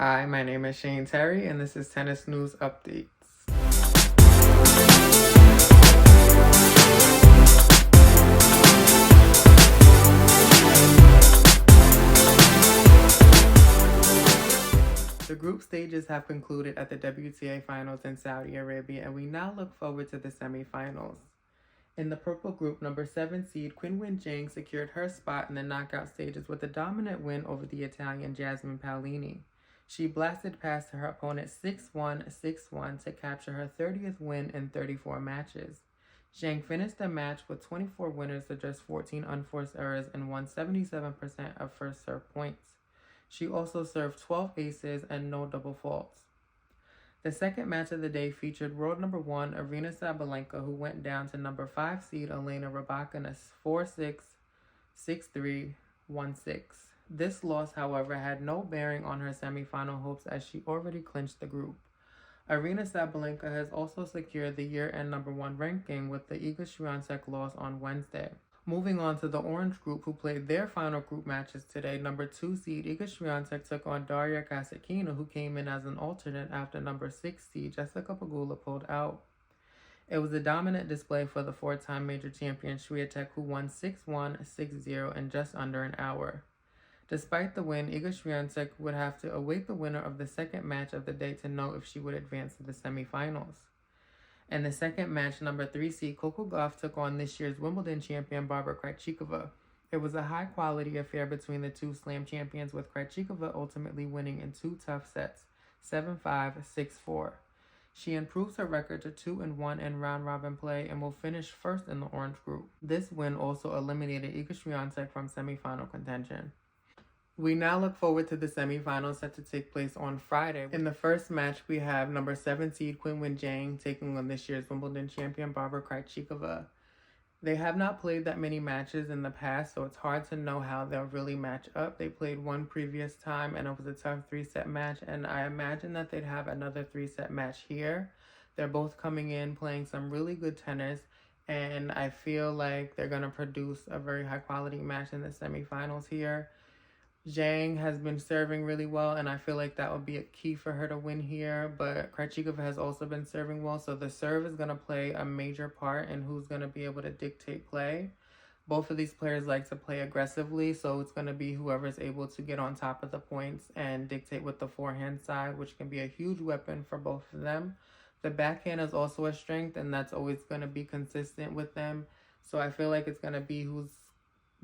Hi, my name is Shane Terry, and this is Tennis News Updates. The group stages have concluded at the WTA Finals in Saudi Arabia, and we now look forward to the semifinals. In the purple group, number 7 seed Quinwen Zheng secured her spot in the knockout stages with a dominant win over the Italian Jasmine Paolini. She blasted past her opponent 6-1, 6-1 to capture her 30th win in 34 matches. Zheng finished the match with 24 winners to just 14 unforced errors and won 77% of first serve points. She also served 12 aces and no double faults. The second match of the day featured world number 1 Aryna who went down to number 5 seed elenarybakina 4-6, 6-3, 1-6. This loss, however, had no bearing on her semifinal hopes as she already clinched the group. Arynasabalenka has also secured the year-end number 1 ranking with the Iga Swiatek loss on Wednesday. Moving on to the orange group, who played their final group matches today, number 2 seed Iga Swiatek took on Krejcikova, who came in as an alternate after number 6 seed Jessica Pegula pulled out. It was a dominant display for the 4-time major champion Swiatek, who won 6-1, 6-0 in just under an hour. Despite the win, Iga Swiatek would have to await the winner of the second match of the day to know if she would advance to the semifinals. In the second match, number 3 seed Coco Gauff took on this year's Wimbledon champion Barbora Krejcikova. It was a high-quality affair between the two slam champions, with Krejcikova ultimately winning in 2 tough sets, 7-5, 6-4. She improves her record to 2-1 in round-robin play and will finish first in the orange group. This win also eliminated Iga Swiatek from semifinal contention. We now look forward to the semifinals set to take place on Friday. In the first match, we have number 7 seed Quinwen Zheng taking on this year's Wimbledon champion Barbora Krejcikova. They have not played that many matches in the past, so it's hard to know how they'll really match up. They played one previous time, and it was a tough 3-set match, and I imagine that they'd have another 3-set match here. They're both coming in playing some really good tennis, and I feel like they're going to produce a very high-quality match in the semifinals here. Zheng has been serving really well, and I feel like that would be a key for her to win here. But Krejcikova has also been serving well, so the serve is going to play a major part in who's going to be able to dictate play. Both of these players like to play aggressively, so it's going to be whoever's able to get on top of the points and dictate with the forehand side, which can be a huge weapon for both of them. The backhand is also a strength, and that's always going to be consistent with them. So I feel like it's going to be who's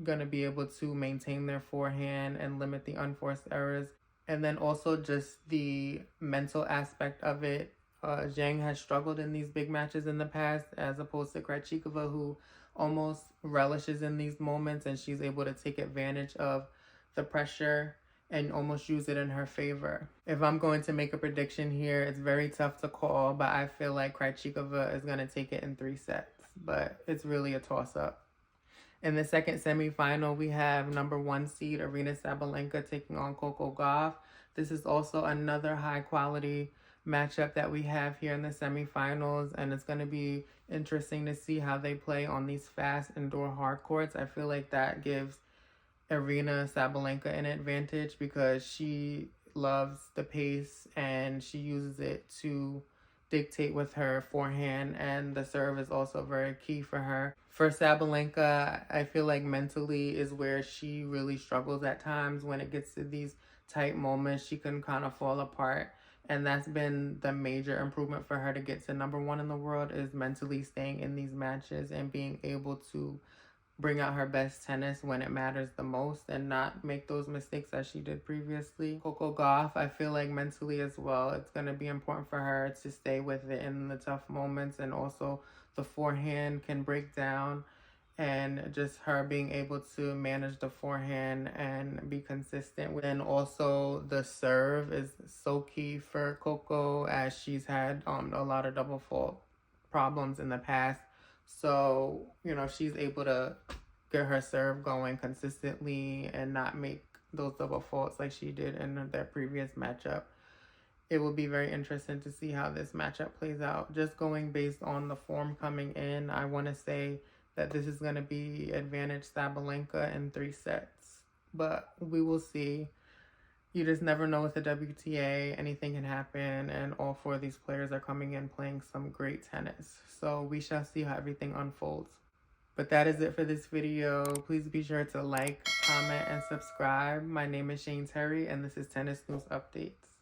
going to be able to maintain their forehand and limit the unforced errors. And then also just the mental aspect of it. Zheng has struggled in these big matches in the past, as opposed to Krejcikova, who almost relishes in these moments, and she's able to take advantage of the pressure and almost use it in her favor. If I'm going to make a prediction here, it's very tough to call, but I feel like Krejcikova is going to take it in 3 sets, but it's really a toss-up. In the second semifinal, we have number 1 seed Arynasabalenka taking on cocogauff. This is also another high-quality matchup that we have here in the semifinals, and it's going to be interesting to see how they play on these fast indoor hard courts. I feel like that gives Arynasabalenka an advantage because she loves the pace and she uses it to dictate with her forehand, and the serve is also very key for her. For Sabalenka, I feel like mentally is where she really struggles at times. When it gets to these tight moments, she can kind of fall apart, and that's been the major improvement for her to get to number 1 in the world, is mentally staying in these matches and being able to bring out her best tennis when it matters the most and not make those mistakes as she did previously. Coco Gauff, I feel like mentally as well, it's going to be important for her to stay with it in the tough moments, and also the forehand can break down, and just her being able to manage the forehand and be consistent. And also the serve is so key for Coco, as she's had a lot of double fault problems in the past. So, if she's able to get her serve going consistently and not make those double faults like she did in their previous matchup, it will be very interesting to see how this matchup plays out. Just going based on the form coming in, I want to say that this is going to be advantage Sabalenka in 3 sets. But we will see. you just never know with the WTA. Anything can happen, and all four of these players are coming in playing some great tennis. So we shall see how everything unfolds. But that is it for this video. Please be sure to like, comment, and subscribe. My name is Shane Terry, and this is Tennis News Updates.